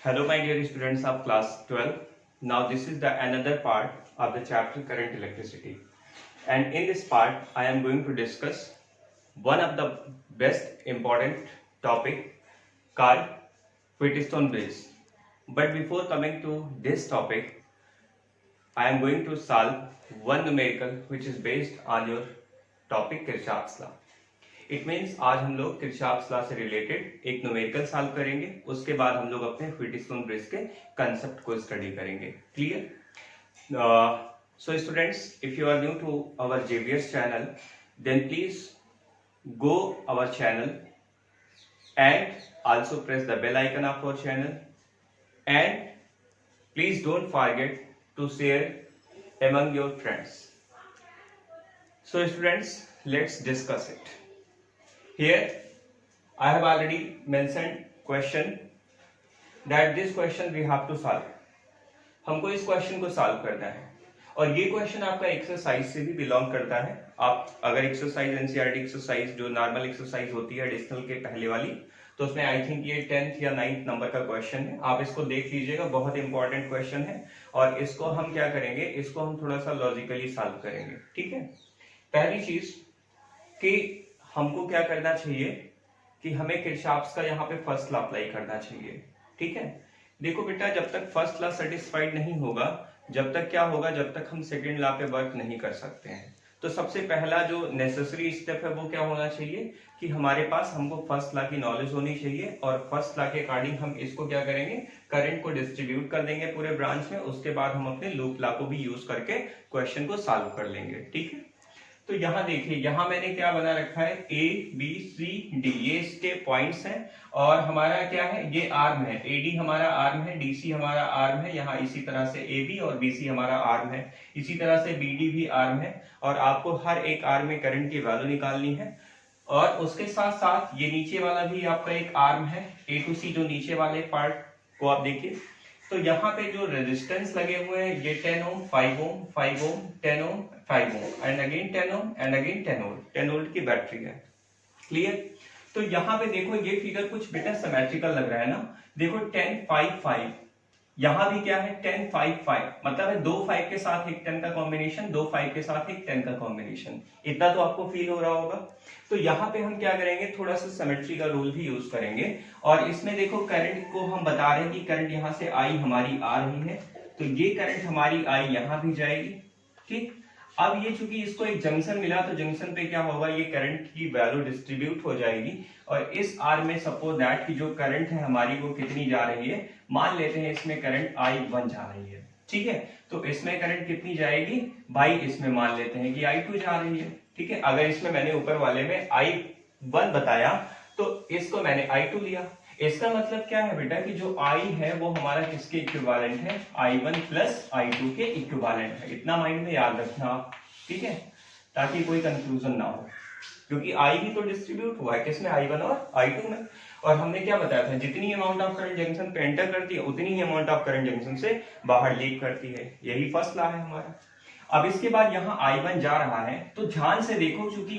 Hello my dear students of class 12. Now this is the another part of the chapter current electricity. And in this part I am going to discuss one of the best important topic called Wheatstone bridge. But before coming to this topic, I am going to solve one numerical which is based on your topic Kirchhoff's law. It means आज हम लोग Kirchhoff's law से related एक numerical solve करेंगे, उसके बाद हम लोग अपने व्हीटस्टोन ब्रिज के कंसेप्ट को स्टडी करेंगे. Clear? So students, if you are new to our JVS channel, then please go our channel and also press the bell icon of our channel and please don't forget to share among your friends. So students, let's discuss it. Here I have already mentioned question that this question we have to solve. हमको इस question को solve करना है और ये question आपका exercise से भी बिलोंग करता है. आप अगर एक्सरसाइज एनसीईआरटी एक्सरसाइज जो नॉर्मल एक्सरसाइज होती है एडिशनल के पहले वाली, तो उसमें आई थिंक ये 10th या 9th नंबर का क्वेश्चन है. आप इसको देख लीजिएगा, बहुत इंपॉर्टेंट क्वेश्चन है और इसको हम क्या करेंगे, इसको हम थोड़ा सा लॉजिकली सॉल्व करेंगे. ठीक है, पहली चीज कि हमको क्या करना चाहिए कि हमें किरचॉफ्स का यहाँ पे फर्स्ट लॉ अप्लाई करना चाहिए. ठीक है, देखो बेटा, जब तक फर्स्ट लॉ सेटिस्फाइड नहीं होगा, जब तक क्या होगा, जब तक हम सेकंड लॉ पे वर्क नहीं कर सकते हैं. तो सबसे पहला जो नेसेसरी स्टेप है वो क्या होना चाहिए कि हमारे पास हमको फर्स्ट लॉ की नॉलेज होनी चाहिए और फर्स्ट लॉ के अकॉर्डिंग हम इसको क्या करेंगे, करंट को डिस्ट्रीब्यूट कर देंगे पूरे ब्रांच में. उसके बाद हम अपने लूप लॉ को भी यूज करके क्वेश्चन को सॉल्व कर लेंगे. ठीक है, तो यहाँ देखिए, यहाँ मैंने क्या बना रखा है, A B C D, ये इसके पॉइंट्स हैं और हमारा क्या है, ये आर्म है. AD हमारा आर्म है, DC हमारा आर्म है. यहाँ इसी तरह से AB और BC हमारा आर्म है. इसी तरह से BD भी आर्म है और आपको हर एक आर्म में करंट की वैल्यू निकालनी है. और उसके साथ साथ ये नीचे वाला भी आपका एक आर्म है, A to C, जो नीचे वाले पार्ट को आप देखिए. तो यहाँ पे जो रेजिस्टेंस लगे हुए हैं, ये 10 ओम, 5 ओम, 5 ओम, 10 ओम, 5 ohm and again 10 ohm and again 10 volt की बैटरी है. क्लियर? तो यहाँ पे देखो, ये फिगर कुछ बेटा सिमेट्रिकल लग रहा है ना. देखो 10 5 5, यहाँ भी क्या है 10 5 5, मतलब है 2 5 के साथ एक 10 का कॉम्बिनेशन, 2 5 के साथ एक 10 का कॉम्बिनेशन. इतना तो आपको फील हो रहा होगा. तो यहाँ पे हम क्या करेंगे, थोड़ा सा सिमेट्री का रूल भी यूज करेंगे और इसमें देखो करंट को हम बता रहे हैं कि करंट यहाँ से आई हमारी आ रही है, तो ये करंट हमारी आई यहाँ भी जाएगी. ठीक, अब ये चूंकि इसको एक जंक्शन मिला, तो जंक्शन पे क्या होगा, ये करंट की वैल्यू डिस्ट्रीब्यूट हो जाएगी और इस आर में सपोज दैट की जो करंट है हमारी वो कितनी जा रही है, मान लेते हैं इसमें करंट I1 जा रही है. ठीक है, तो इसमें करंट कितनी जाएगी भाई, इसमें मान लेते हैं कि I2 जा रही है. ठीक है, अगर इसमें मैंने ऊपर वाले में I1 बताया तो इसको मैंने I2 लिया. इसका मतलब क्या है बेटा कि जो I है वो हमारा किसके इक्विवेलेंट है, I1 प्लस I2 के इक्विवेलेंट है. इतना माइंड में याद रखना आप. ठीक है, ताकि कोई कंफ्यूजन ना हो, क्योंकि I भी तो डिस्ट्रीब्यूट हुआ है किसमें, I1 और I2 में. और हमने क्या बताया था, जितनी अमाउंट ऑफ करंट जंक्शन पे एंटर करती है उतनी ही अमाउंट ऑफ करंट जंक्शन से बाहर लीक करती है. यही फर्स्ट लॉ है हमारा. अब इसके बाद यहाँ I1 जा रहा है, तो ध्यान से देखो, चूंकि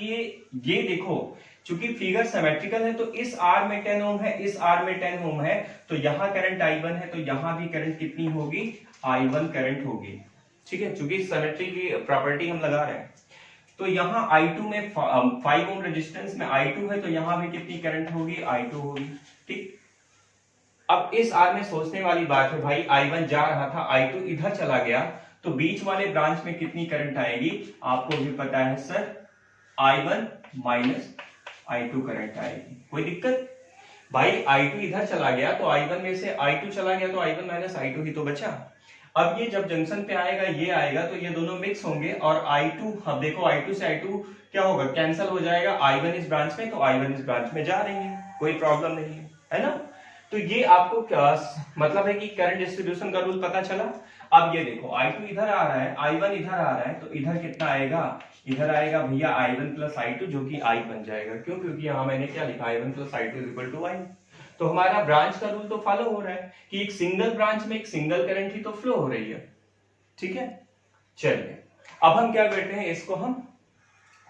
ये देखो, चूंकि फिगर सिमेट्रिकल है, तो इस आर में 10 ओम है, इस आर में 10 ओम है, तो यहाँ करंट I1 है, तो यहाँ भी करंट कितनी होगी, I1 करंट होगी. ठीक है, चूंकि सिमेट्री की प्रॉपर्टी हम लगा रहे हैं. तो यहाँ I2 में 5 ओम रेजिस्टेंस में I2 है, तो यहाँ भी कितनी करंट होगी, I2 होगी. ठीक, अब इस आर में सोचने वाली बात है भाई, I1 जा रहा था, I2 इधर चला गया, तो बीच वाले ब्रांच में कितनी करंट आएगी, आपको भी पता है sir, I1 minus I2 current आएगी. कोई दिक्कत भाई, I2 इधर चला गया तो I1 में से I2 चला गया, तो I1 माइनस I2 ही तो बचा. अब ये जब जंक्शन पे आएगा, ये आएगा, तो ये दोनों मिक्स होंगे और I2, अब देखो I2 से I2 क्या होगा, कैंसिल हो जाएगा. I1 इस ब्रांच में, तो I1 इस ब्रांच में जा रही है, कोई प्रॉब्लम नहीं है, है ना. तो ये आपको क्या मतलब है कि करंट डिस्ट्रीब्यूशन का रूल पता चला. अब ये देखो, I2 इधर आ रहा है, I1 इधर आ रहा है, तो इधर कितना आएगा, इधर आएगा भैया I1 प्लस I2, जो कि I बन जाएगा. क्यों, क्योंकि यहाँ मैंने क्या लिखा, I1 plus I2 equal to I. तो हमारा ब्रांच का रूल तो फॉलो हो रहा है कि एक सिंगल ब्रांच में एक सिंगल करंट ही तो फ्लो हो रही है. ठीक है, चलिए अब हम क्या करते हैं, इसको हम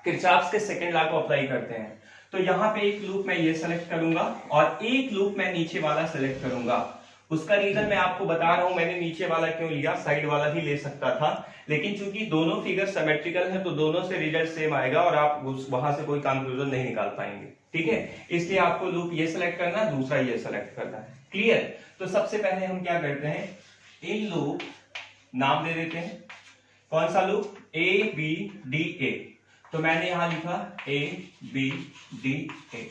किरचॉफ्स के सेकंड लॉ को अप्लाई करते हैं. तो यहाँ पे एक लूप मैं ये सेलेक्ट करूंगा और एक लूप मैं नीचे वाला सेलेक्ट करूंगा. उसका रीजन मैं आपको बता रहा हूं, मैंने नीचे वाला क्यों लिया, साइड वाला भी ले सकता था, लेकिन चूंकि दोनों फिगर सिमेट्रिकल है तो दोनों से रिजल्ट सेम आएगा और आप वहां से कोई कंक्लूजन नहीं निकाल पाएंगे, ठीक है। इसलिए आपको लूप ये सेलेक्ट करना है, दूसरा ये सेलेक्ट करना है, क्लियर। तो सबसे पहले हम क्या करते हैं, इन लूप नाम दे देते हैं, कौन सा loop, A B D A. तो मैंने यहां लिखा ए बी डी ए,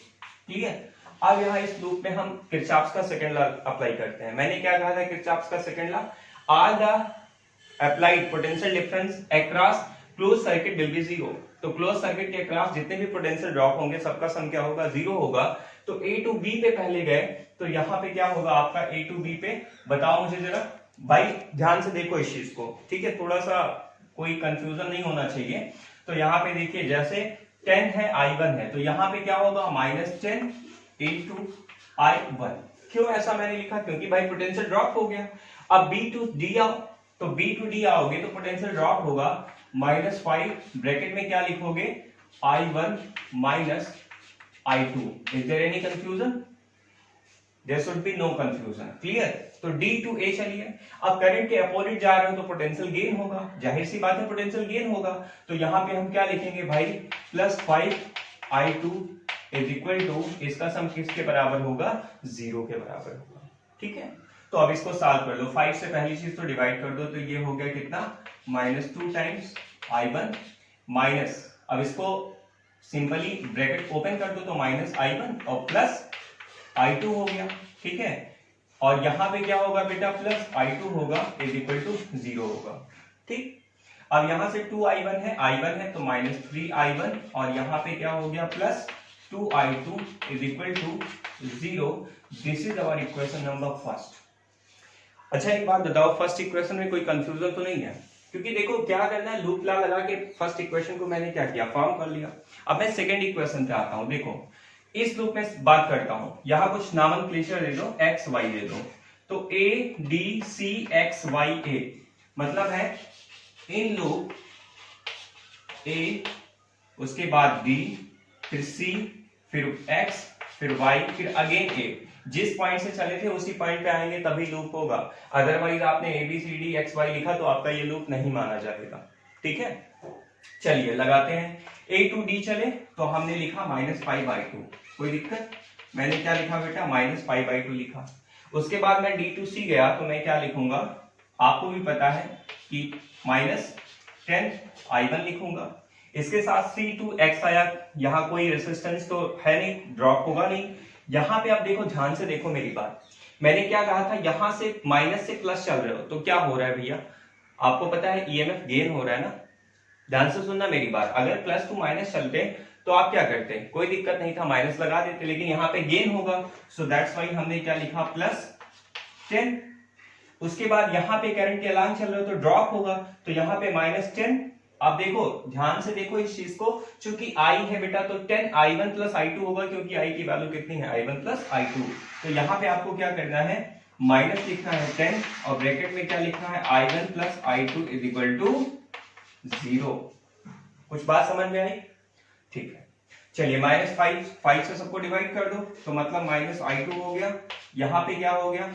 ठीक है। अब यहाँ इस लूप में हम किरचॉफ्स का सेकंड लॉ अप्लाई करते हैं। मैंने क्या कहा था किरचॉफ्स का second law, are the applied potential difference across close circuit will be zero. तो क्लोज सर्किट के अक्रॉस जितने भी पोटेंशियल ड्रॉप होंगे सबका सम क्या होगा, जीरो होगा। तो ए टू बी पे पहले गए तो यहाँ पे क्या होगा आपका, ए टू बी पे बताओ मुझे जरा भाई, ध्यान से देखो इस चीज को, ठीक है, थोड़ा सा कोई कंफ्यूजन नहीं होना चाहिए। तो यहाँ पे देखिए जैसे 10 है I1 है, तो यहाँ पे क्या होगा -10 इंटू I1। क्यों ऐसा मैंने लिखा, क्योंकि भाई पोटेंशियल ड्रॉप हो गया। अब B टू D आओ, तो B टू D आओगे तो पोटेंशियल ड्रॉप होगा -5, ब्रैकेट में क्या लिखोगे, I1 minus I2। Is there any confusion, there should be no confusion, clear. तो D टू A चलिए, अब करंट के अपोजिट जा रहे हो तो पोटेंशियल गेन होगा, जाहिर सी बात है पोटेंशियल गेन होगा। तो यहाँ पे हम क्या लिखेंगे भाई, +5 I2 इज इक्वल टू, इसका सम किसके बराबर होगा, 0 के बराबर होगा, ठीक है। तो अब इसको सॉल्व कर लो, 5 से पहली चीज तो डिवाइड कर दो, तो ये हो गया कितना, -2 टाइम्स I1 माइनस, अब इसको सिंपली ब्रैकेट ओपन कर दो तो -I1 और प्लस I2 हो गया, ठीक है। और यहां पे क्या होगा बेटा, +I2 होगा इज इक्वल टू 0 होगा, ठीक। अब यहां से 2I1 है, I1 है तो -3I1 और यहां पे क्या हो गया, +2I2 is equal to 0। This is our equation number first. अच्छा एक बात बताओ, फर्स्ट इक्वेशन में कोई कंफ्यूजन तो नहीं है, क्योंकि देखो क्या करना है, लूप लॉ लगा के फर्स्ट इक्वेशन को मैंने क्या किया, फॉर्म कर लिया। अब मैं सेकंड इक्वेशन पे आता हूं, देखो इस लूप में बात करता हूं, यहां कुछ नॉमेनक्लेचर दे दो, एक्स वाई दे दो। तो A D C X Y A मतलब है इन लूप ए, उसके बाद डी, फिर सी, फिर एक्स, फिर वाई, फिर अगेन ए। जिस पॉइंट से चले थे उसी पॉइंट पे आएंगे तभी लूप होगा, अदरवाइज आपने A B C D X Y लिखा तो आपका ये लूप नहीं माना जाएगा, ठीक है। चलिए लगाते हैं, ए टू डी चले तो हमने लिखा -5/2, कोई दिक्कत, मैंने क्या लिखा बेटा, -5/2 लिखा। उसके बाद मैं डी टू सी गया तो मैं क्या लिखूंगा, आपको भी पता है कि -10 I1 लिखूंगा। इसके साथ सी टू एक्स आया, यहाँ कोई रेसिस्टेंस तो है नहीं, ड्रॉप होगा नहीं। यहाँ पे आप देखो, ध्यान से देखो मेरी बात, मैंने क्या कहा था, यहां से माइनस से प्लस चल रहे हो तो क्या हो रहा है भैया, आपको पता है ईएमएफ गेन हो रहा है ना। ध्यान से सुनना मेरी बात, अगर प्लस टू माइनस चलते तो आप क्या करते, कोई दिक्कत नहीं था, माइनस लगा देते, लेकिन यहाँ पे गेन होगा, सो दैट्स वाई हमने क्या लिखा, +10। उसके बाद यहाँ पे करंट के अलांग चल रहे हो तो ड्रॉप होगा, तो यहाँ पे -10। अब देखो ध्यान से देखो इस चीज को, चूंकि I है बेटा तो 10 I1 + I2 होगा, क्योंकि I की वैल्यू कितनी है, I1 + I2। तो यहाँ पे आपको क्या करना है, माइनस लिखना है 10 और ब्रैकेट में क्या लिखना है, I1 + I2 is equal to 0। कुछ बात समझ में आई, ठीक है। चलिए -5 से सबको डिवाइड कर दो तो मतलब -I2 हो गया, यहाँ पे क्या हो गया,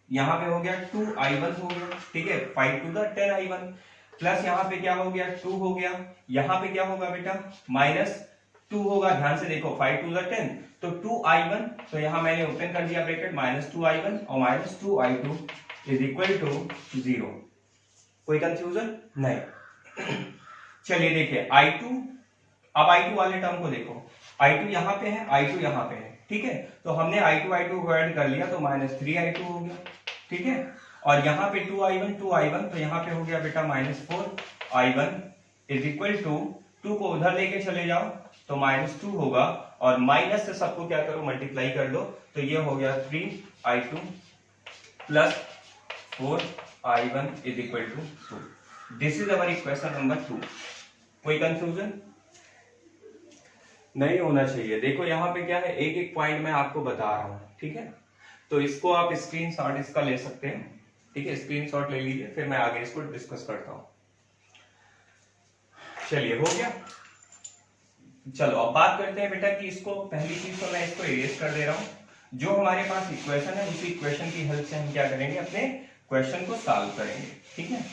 यहाँ पे हो गया 2I1 हो गया, ठीक है, 5 to the 10 I1 प्लस यहाँ पे क्या हो गया, 2 हो गया, यहाँ पे क्या होगा बेटा, -2 होगा। ध्यान से देखो, 5 to the 10 तो 2I1, तो यहाँ मैंने ओपन कर दिया ब्रैकेट, -2I1 और -2I2 इज इक्वल टू 0। कोई कंफ्यूजन नहीं। चलिए देखिए I2, अब I2 वाले टर्म को देखो, I2 यहाँ पे है, I2 यहाँ पे है, ठीक है। तो हमने I2 को ऐड कर लिया तो -3I2 हो गया, ठीक है। और यहाँ पे 2I1 तो यहाँ पे हो गया बेटा -4I1 इज इक्वल टू 2 को उधर लेके चले जाओ तो -2 होगा, और माइनस से सबको क्या करो, मल्टीप्लाई कर दो, तो ये हो गया 3I2 + 4I1 is equal to 2। This is our equation number 2। कोई कंफ्यूजन नहीं होना चाहिए। देखो यहाँ पे क्या है, एक एक पॉइंट मैं आपको बता रहा हूँ, ठीक है। तो इसको आप स्क्रीनशॉट इसका ले सकते हैं, ठीक है, स्क्रीनशॉट ले लीजिए, फिर मैं आगे इसको डिस्कस करता हूँ। चलिए हो गया। चलो अब बात करते हैं बेटा कि इसको, पहली चीज तो मैं इसको इरेज कर दे रहा हूँ, जो हमारे पास इक्वेशन है उसी इक्वेशन की हेल्प से हम क्या करेंगे, अपने क्वेश्चन को सॉल्व करेंगे। ठीक है,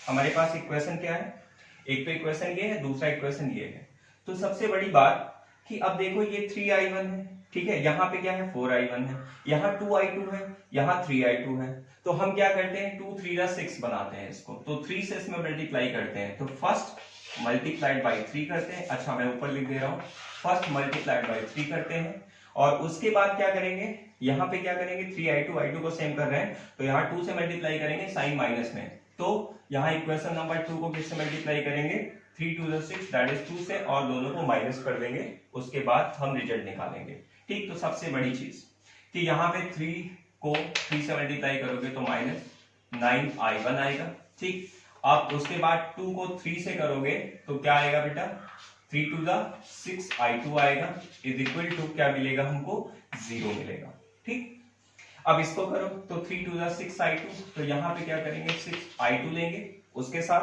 हमारे पास इक्वेशन क्या है, एक तो इक्वेशन ये है, दूसरा इक्वेशन ये है। तो सबसे बड़ी बात कि अब देखो ये 3i1 है, ठीक है, यहाँ पे क्या है 4i1 है, यहाँ 2i2 है, यहाँ 3i2 है। तो हम क्या करते हैं 2 3 6 बनाते हैं इसको, तो 3 से इसमें मल्टीप्लाई करते हैं। तो फर्स्ट मल्टीप्लाइड बाई 3 करते हैं, अच्छा मैं ऊपर लिख दे रहा हूँ, फर्स्ट मल्टीप्लाइड बाई 3 करते हैं और उसके बाद क्या करेंगे, यहाँ पे क्या करेंगे 3i2 i2 को सेम कर रहे हैं तो यहाँ 2 से मल्टीप्लाई करेंगे साइन माइनस में। तो यहाँ इक्वेशन नंबर 2 को किससे मल्टीप्लाई करेंगे, 3 2 6 दैट इज 2 से, और दोनों को माइनस कर देंगे, उसके बाद हम रिजल्ट निकालेंगे। ठीक, तो सबसे बड़ी चीज कि यहाँ पे 3 को 3 से मल्टीप्लाई करोगे तो माइनस 9i1 आएगा। ठीक, अब उसके बाद 2 को 3 से करोगे तो क्या आएगा बेटा, 3 2 6i2 आएगा, इज इक्वल टू क्या मिलेगा हमको, 0 मिलेगा। ठीक, अब इसको करो तो 3 2 6i2, तो यहाँ पे क्या करेंगे 6i2 लेंगे, उसके साथ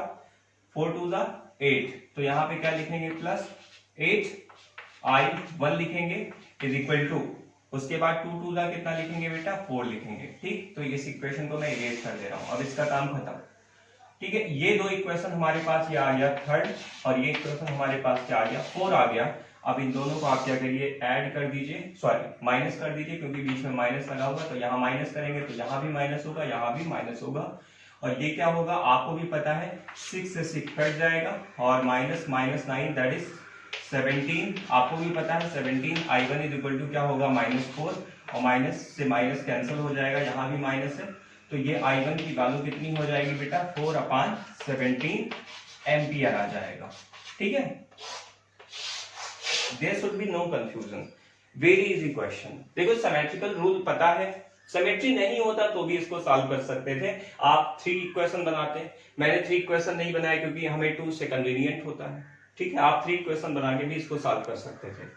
4 2 8, तो यहाँ पे क्या लिखेंगे प्लस 8i1 लिखेंगे, इज इक्वल टू, उसके बाद 2 2 कितना लिखेंगे बेटा 4 लिखेंगे। ठीक, तो इस इक्वेशन को मैं इरेज कर दे रहा हूं, अब इसका काम खत्म। ठीक है, ये दो इक्वेशन हमारे पास ये आ गया थर्ड, और ये इक्वेशन हमारे पास क्या आ गया 4 आ गया। अब इन दोनों को आप क्या करिए ऐड कर दीजिए, सॉरी माइनस कर दीजिए, क्योंकि बीच में माइनस लगा होगा, तो यहाँ माइनस करेंगे तो यहाँ भी माइनस होगा, यहाँ भी माइनस होगा, और ये क्या होगा आपको भी पता है 6 से 6 कट जाएगा, और माइनस माइनस 9 दैट इज 17, आपको भी पता है 17i1 इज इक्वल टू क्या होगा -4, और माइनस से माइनस कैंसिल हो जाएगा, यहाँ भी माइनस है, तो ये i1 की वैल्यू कितनी हो जाएगी बेटा 4/17 एम्पियर आ जाएगा। ठीक है, there should be no confusion, very easy question. देखो सिमेट्रिकल रूल पता है, सिमेट्री नहीं होता तो भी इसको सॉल्व कर सकते थे। आप 3 इक्वेशन बनाते, मैंने 3 इक्वेशन नहीं बनाया क्योंकि हमें 2 से कन्वीनियंट होता है। ठीक है, आप 3 इक्वेशन बना के भी इसको सॉल्व कर सकते थे।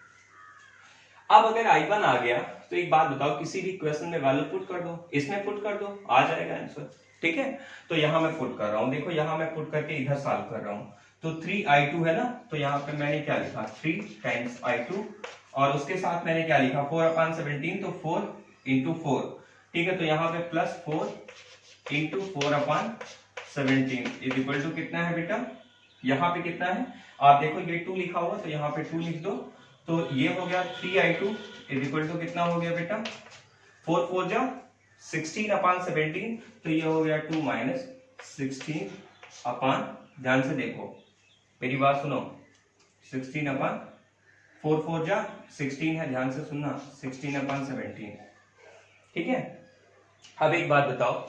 अब अगर i1 आ गया तो एक बात बताओ, किसी भी इक्वेशन में वैल्यू पुट कर दो, इसमें पुट कर दो, आ जाएगा आंसर। ठीक है, तो यहां मैं पुट कर रहा हूं, देखो यहां मैं पुट करके इधर सॉल्व कर रहा हूं, तो 3i2 है ना, तो यहाँ पे मैंने क्या लिखा 3 टाइम्स i2, और उसके साथ मैंने क्या लिखा 4/17, तो 4 इंटू 4। ठीक है, तो यहाँ पे plus 4 into 4/17 is equal to कितना है बेटा, यहाँ पे कितना है आप देखो, ये 2 लिखा हुआ तो यहाँ पे 2 लिख दो, तो ये हो गया 3i2 इज इक्वल टू कितना हो गया बेटा 4 4 जा 16/17, तो ये हो गया 2 माइनस 16 ध्यान से देखो मेरी बात सुनो, 16/4 4 जा 16 है, ध्यान से सुनना 16/17। ठीक है, अब एक बात बताओ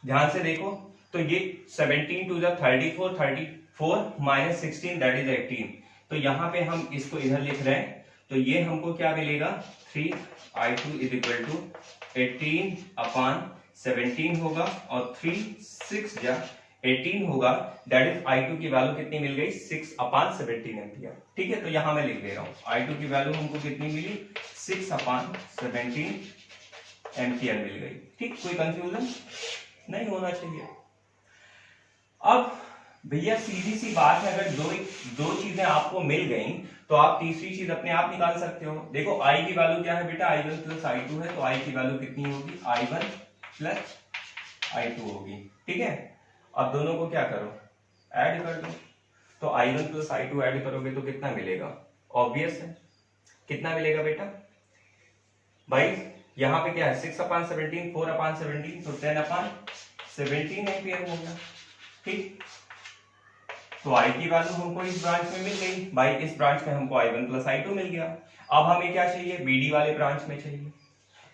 ध्यान से देखो, तो ये 17 2 जा 34 34 माइनस 16 दैट इज 18, तो यहाँ पे हम इसको इधर लिख रहे हैं, तो ये हमको क्या मिलेगा 3i2 इज इक्वल टू 18/17 होगा, और 3 6 जा 18 होगा, दैट इज i2 की वैल्यू कितनी मिल गई 6/17 एम्पियर। ठीक है, तो यहां मैं लिख दे रहा हूं i2 की वैल्यू हमको कितनी मिली 6/17 एम्पियर मिल गई। ठीक, कोई कंफ्यूजन नहीं होना चाहिए। अब भैया सीधी सी बात है, अगर दो चीजें आपको मिल गई तो आप तीसरी चीज अपने आप निकाल सकते हो। देखो i की वैल्यू क्या है बेटा i1 प्लस i2 है, तो i की वैल्यू कितनी होगी i1 प्लस i2 होगी। ठीक है, अब दोनों को क्या करो ऐड कर दो, तो i1 प्लस i2 ऐड करोगे तो कितना मिलेगा, ऑब्वियस है कितना मिलेगा बेटा भाई, यहाँ पे क्या है 6/17 4/17, तो 10/17 एम्पियर होगा। ठीक, तो i की वैल्यू हमको इस ब्रांच में मिल गई भाई, इस ब्रांच में हमको i1 प्लस i2 मिल गया। अब हमें क्या चाहिए bd वाले ब्रांच में चाहिए,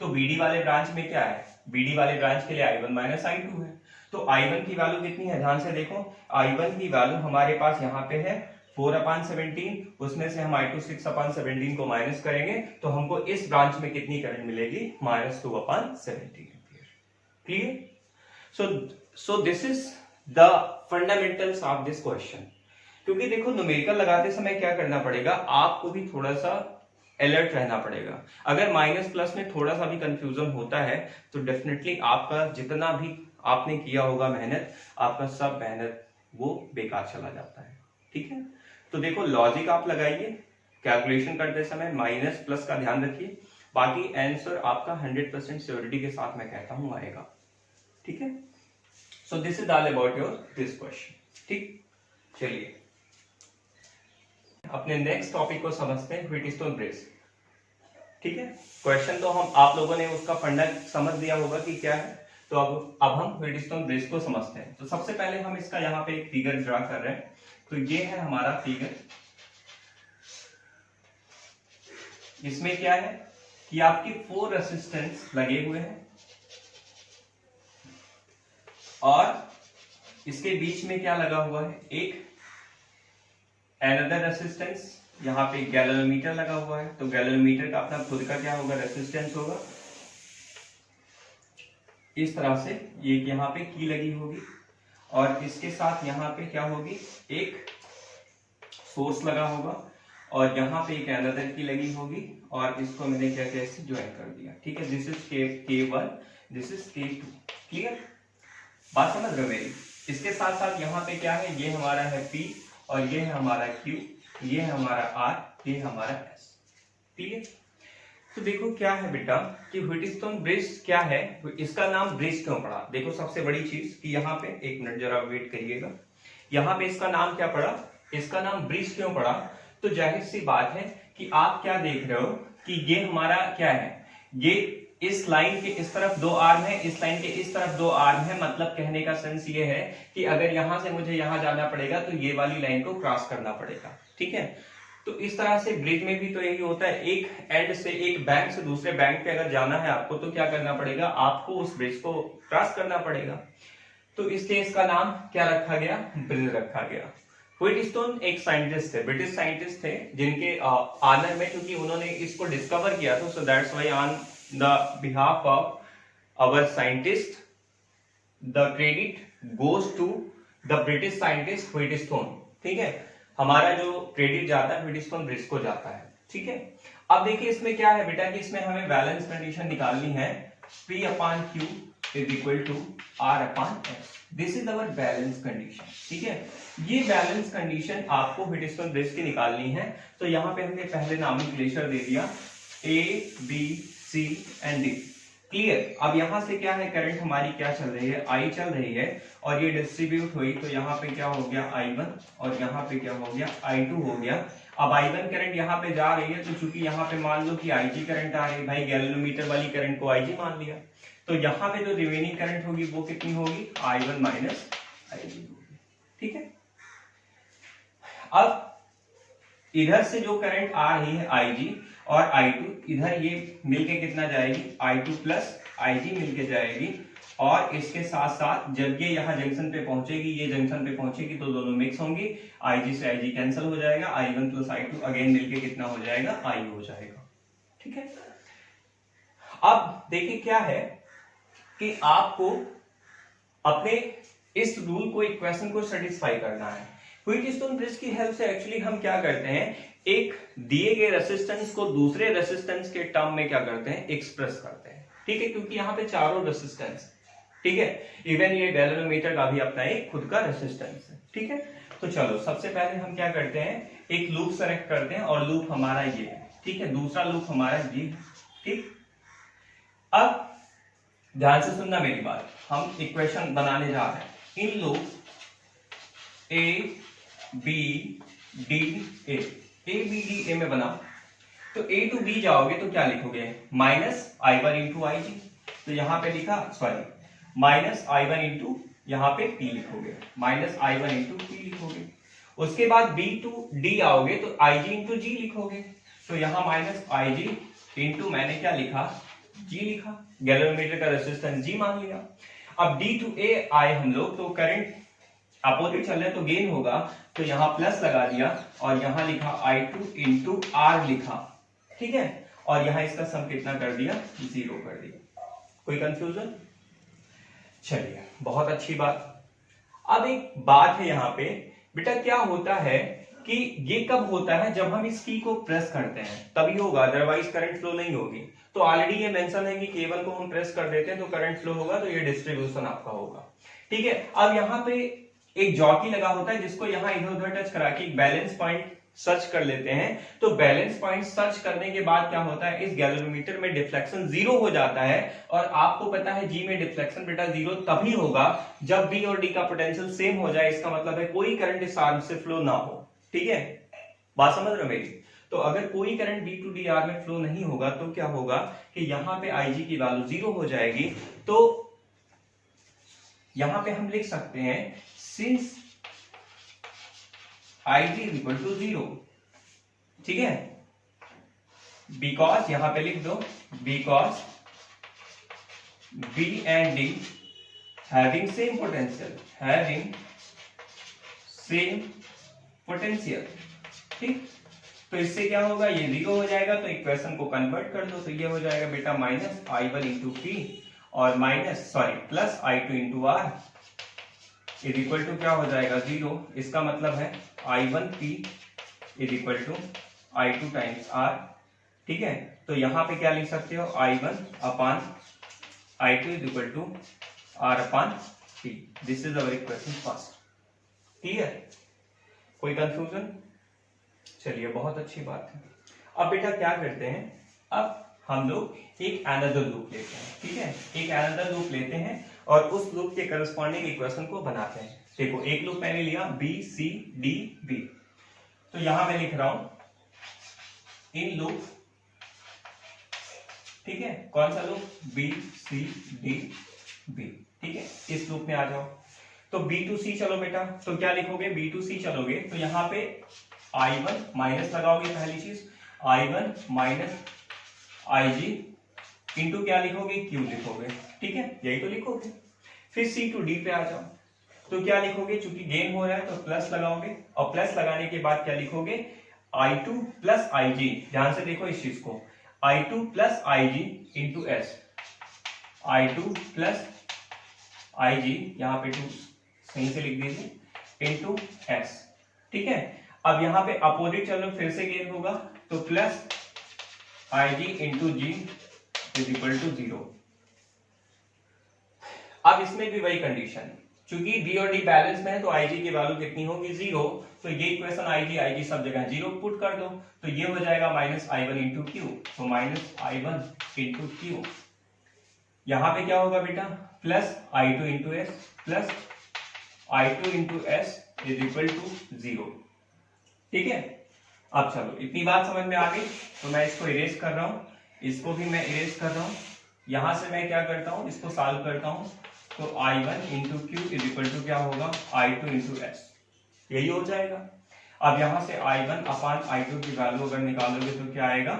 तो bd वाले ब्रांच में क्या है, bd वाले ब्रांच के लिए i1 माइनस i2 है, तो i1 की वैल्यू कितनी है ध्यान से देखो, i1 की वैल्यू हमारे पास यहाँ पे है 4/17, उसमें से हम i2 6/17 को माइनस करेंगे तो हमको इस ब्रांच में कितनी करंट मिलेगी -2/17 ampere. Clear, so this is the fundamentals of this question. क्योंकि देखो न्यूमेरिकल लगाते समय क्या करना पड़ेगा, आपको भी थोड़ा सा अलर्ट रहना पड़ेगा। अगर माइनस प्लस में थोड़ा सा भी कंफ्यूजन होता है तो डेफिनेटली आपका जितना भी आपने किया होगा मेहनत, आपका सब मेहनत वो बेकार चला जाता है। ठीक है, तो देखो लॉजिक आप लगाइए कैलकुलेशन करते समय, माइनस प्लस का ध्यान रखिए, बाकी आंसर आपका 100% श्योरिटी के साथ मैं कहता हूं आएगा। ठीक है, सो this is all about your this question. ठीक, चलिए अपने नेक्स्ट टॉपिक को समझते हैं, व्हीटस्टोन ब्रिज। ठीक है, क्वेश्चन तो हम आप लोगों ने उसका फंडा समझ लिया होगा कि क्या है, तो अब हम व्हीटस्टोन ब्रिज को समझते हैं। तो सबसे पहले हम इसका यहाँ पे एक फिगर ड्रा कर रहे हैं। तो ये है हमारा फिगर, इसमें क्या है कि आपके 4 रेसिस्टेंस लगे हुए हैं और इसके बीच में क्या लगा हुआ है, एक अनदर रेसिस्टेंस, यहाँ पे गैलोमीटर लगा हुआ है। तो गैलोमीटर का अपना खुद का क्या होगा, रेसिस्टेंस होगा। इस तरह से ये यहाँ पे की लगी होगी और इसके साथ यहाँ पे क्या होगी, एक सोर्स लगा होगा और यहाँ पे एक अनदर की लगी होगी और इसको मैंने क्या क्या इससे ज्वाइन कर दिया। ठीक है, this is K1, this is K2। Clear, बात समझ रहे हो मेरी। इसके साथ साथ यहाँ पे क्या है, ये हमारा है P और ये है हमारा Q, ये है हमारा R, ये हमारा S। क्लियर, तो देखो क्या है बेटा कि व्हीटस्टोन ब्रिज क्या है, इसका नाम ब्रिज क्यों पड़ा। देखो सबसे बड़ी चीज कि यहाँ पे, एक मिनट जरा वेट करिएगा, यहाँ पे इसका नाम क्या पड़ा, इसका नाम ब्रिज क्यों पड़ा। तो जाहिर सी बात है कि आप क्या देख रहे हो कि ये हमारा क्या है, ये इस लाइन के इस तरफ 2 आर्म है, इस लाइन के इस तरफ 2 आर्म है। मतलब कहने का सेंस ये है कि अगर यहां से मुझे यहां जाना पड़ेगा तो ये वाली लाइन को क्रॉस करना पड़ेगा। ठीक है, तो इस तरह से ब्रिज में भी तो यही होता है, एक एंड से, एक बैंक से दूसरे बैंक पे अगर जाना है आपको तो क्या करना पड़ेगा, आपको उस ब्रिज को क्रॉस करना पड़ेगा। तो इसलिए इसका नाम क्या रखा गया, ब्रिज रखा गया। व्हीटस्टोन एक साइंटिस्ट थे, ब्रिटिश साइंटिस्ट थे, जिनके ऑनर में, क्योंकि उन्होंने इसको डिस्कवर किया था, so that's why on the behalf of our scientist the credit goes to the British scientist Wheatstone. ठीक है, हमारा जो क्रेडिट जाता है व्हीटस्टोन ब्रिज को जाता है। ठीक है, अब देखिए इसमें क्या है बेटा कि इसमें हमें बैलेंस कंडीशन निकालनी है, P/Q is equal to R/S। This is our balance condition. ठीक है, ये बैलेंस कंडीशन आपको व्हीटस्टोन ब्रिज की निकालनी है। तो यहाँ पे हमने पहले नॉमेनक्लेचर दे दिया A, B, C and D। Clear, अब यहां से क्या है, करंट हमारी क्या चल रही है, I चल रही है और ये डिस्ट्रीब्यूट हुई तो यहाँ पे क्या हो गया I1 और यहाँ पे क्या हो गया I2 हो गया। अब I1 करंट यहाँ पे जा रही है तो चूंकि यहाँ पे मान लो कि IG करंट आ रही है, भाई गैलोमीटर वाली करंट को IG मान लिया, तो यहाँ पे जो रिमेनिंग करंट होगी वो कितनी होगी, I1 माइनस IG होगी। ठीक है, अब इधर से जो करंट आ रही है IG और I2, इधर ये मिलके कितना जाएगी, I2 प्लस IG मिलके जाएगी और इसके साथ साथ जब ये यहाँ जंक्शन पे पहुंचेगी, ये जंक्शन पे पहुंचेगी तो दोनों मिक्स होंगी, IG से IG कैंसिल हो जाएगा, I1 प्लस I2 अगेन मिलके कितना हो जाएगा, I हो जाएगा। ठीक है, अब देखिए क्या है कि आपको अपने इस रूल को, इक्वेशन को सेटिस्फाई करना है। व्हीटस्टोन ब्रिज की हेल्प से एक्चुअली हम क्या करते हैं, एक दिए गए रेसिस्टेंस को दूसरे रेसिस्टेंस के टर्म में क्या करते हैं, एक्सप्रेस करते हैं। ठीक है, क्योंकि यहाँ पे चारों रेसिस्टेंस, ठीक है, इवन ये गैलोमीटर का भी अपना एक खुद का रेसिस्टेंस है। ठीक है, तो चलो सबसे पहले हम क्या करते हैं, एक लूप सेलेक्ट करते हैं और लूप हमारा ये है। ठीक है, दूसरा लूप हमारा ये। ठीक, अब ध्यान से सुनना मेरी बात, हम इक्वेशन बनाने जा रहे हैं। In loop A, B, D, A, A, B, D, A में बनाओ तो A to B जाओगे तो क्या लिखोगे, माइनस I1 इंटू IG। तो यहां पे लिखा, सॉरी, माइनस I1 इंटू यहाँ पे P लिखोगे, माइनस I1 इंटू P लिखोगे। उसके बाद B to D आओगे तो IG इंटू G लिखोगे। तो यहाँ माइनस IG इंटू मैंने क्या लिखा, G लिखा, गैलोमीटर का रेसिस्टेंस G मान लिया। अब D to A आए हम लोग तो करंट अपोजिट चल रहे तो गेन होगा, तो यहां प्लस लगा दिया और यहां लिखा I2 इंटू R लिखा। ठीक है, और यहां इसका सम कितना कर दिया, 0 कर दिया। कोई कंफ्यूजन, चलिए बहुत अच्छी बात। अब एक बात है यहाँ पे बेटा, क्या होता है कि ये कब होता है, जब हम इस की को प्रेस करते हैं तभी होगा, अदरवाइज करंट फ्लो नहीं होगी। तो ऑलरेडी ये मेंशन है कि केबल को हम प्रेस कर देते हैं तो करंट फ्लो होगा, तो ये डिस्ट्रीब्यूशन आपका होगा। ठीक है, अब यहाँ पे एक जॉकी लगा होता है जिसको यहाँ इधर उधर टच करा के एक बैलेंस पॉइंट सर्च कर लेते हैं, तो बैलेंस पॉइंट सर्च करने के बाद क्या होता है, इस गैल्वेनोमीटर में डिफ्लेक्शन 0 हो जाता है। और आपको पता है जी में डिफ्लेक्शन बेटा 0 तभी होगा जब बी और डी का पोटेंशियल सेम हो जाए, इसका मतलब है कोई करंट इस आर्म से फ्लो ना हो। ठीक है, बात समझ रहे हो मेरी? तो अगर कोई current B to D R में फ्लो नहीं होगा तो क्या होगा कि यहां पे IG की वैल्यू 0 हो जाएगी। तो यहां पे हम लिख सकते हैं since IG is equal to 0, ठीक है, बिकॉज यहां पे लिख दो because B and D having same potential, ठीक। तो इससे क्या होगा, ये 0 हो जाएगा, तो इक्वेशन को कन्वर्ट कर दो, तो ये हो जाएगा बेटा माइनस I1 इंटू पी और plus I2 into R is equal to क्या हो जाएगा 0। इसका मतलब है I1P is equal to I2 times R, ठीक है। तो यहां पे क्या लिख सकते हो, I1 upon I2 is equal to R upon P। This is our equation first. Clear? कोई कंफ्यूजन? चलिए, बहुत अच्छी बात है। अब बेटा क्या करते हैं, अब हम लोग एक अनदर लूप लेते हैं, ठीक है, एक अनदर लूप लेते हैं और उस लूप के करस्पॉन्डिंग इक्वेशन को बनाते हैं। देखो, एक लूप मैंने लिया बी सी डी बी, तो यहां मैं लिख रहा हूं इन लूप, ठीक है, कौन सा loop, B C D B, ठीक है। इस लूप में आ जाओ, तो बी टू सी चलो बेटा, तो क्या लिखोगे, बी टू सी चलोगे तो यहां पे I1 माइनस लगाओगे, पहली चीज I1 माइनस IG इंटू क्या लिखोगे, Q लिखोगे, ठीक है, यही तो लिखोगे। फिर C टू D पे आ जाओ, तो क्या लिखोगे, चूंकि गेन हो रहा है तो प्लस लगाओगे, और प्लस लगाने के बाद क्या लिखोगे, I2 प्लस IG, ध्यान से देखो इस चीज को, I2 plus IG into S, I2 plus IG, यहाँ पे 2 सही से लिख दीजिए, इंटू S, ठीक है। अब यहां पे अपोजिट चलो, फिर से गेन होगा, तो plus IG into G is equal to 0। अब इसमें भी वही कंडीशन, चूंकि बी और डी बैलेंस में है तो IG की वैल्यू कितनी होगी, 0, तो ये इक्वेशन IG सब जगह 0 पुट कर दो, तो ये हो जाएगा माइनस I1 इंटू क्यू, तो माइनस I1 इंटू क्यू, यहां पे क्या होगा बेटा, plus I2 into S, plus I2 into S is equal to 0, ठीक है। अब चलो, इतनी बात समझ में आ गई, तो मैं इसको इरेज कर रहा हूं, इसको भी मैं इरेज कर रहा हूं, यहां से मैं क्या करता हूं, इसको सॉल्व करता हूं, तो I1 into Q is equal to क्या होगा, I2 इंटू एस, यही हो जाएगा। अब यहां से I1 अपान I2 की वैल्यू अगर निकालोगे तो क्या आएगा,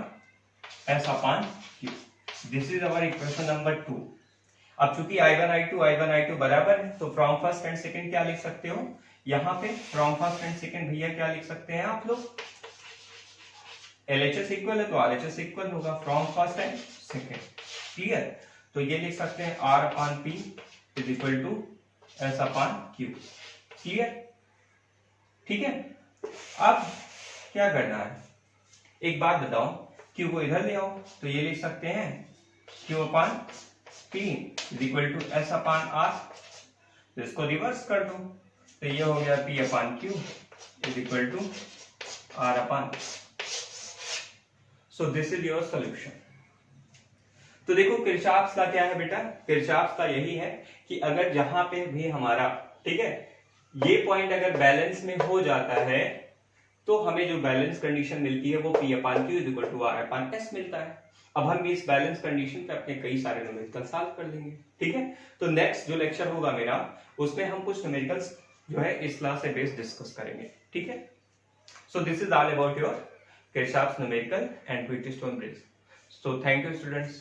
S upon Q. This is our equation number 2। अब चूंकि I1 I2 बराबर है, तो फ्रॉम फर्स्ट एंड सेकंड क्या लिख सकते हो, यहां पे फ्रॉम फर्स्ट एंड सेकंड भैया क्या लिख सकते हैं आप लोग, LHS इक्वल है तो RHS इक्वल होगा, from first and second, clear. तो ये लिख सकते हैं R upon P is equal to S upon Q, clear, ठीक है। अब क्या करना है, एक बात बताओ, Q को इधर ले आओ, तो ये लिख सकते हैं Q upon P is equal to S upon R, तो इसको रिवर्स कर दो, तो ये हो गया P upon Q is equal to R upon. So this is your solution. तो देखो, किरचॉफ्स का क्या है बेटा, किरचॉफ्स का यही है कि अगर जहां पे भी हमारा, ठीक है, ये पॉइंट अगर बैलेंस में हो जाता है तो हमें जो बैलेंस कंडीशन मिलती है वो P upon Q is equal to R upon S मिलता है। अब हम इस बैलेंस कंडीशन पे अपने कई सारे न्यूमेरिकल सॉल्व कर लेंगे, ठीक है। तो नेक्स्ट जो लेक्चर होगा मेरा, उसमें हम कुछ न्यूमेरिकल्स जो है इस क्लास से बेस्ड डिस्कस करेंगे, ठीक है। सो this is all about your Kirchhoff's numerical and Wheatstone bridge. So thank you students.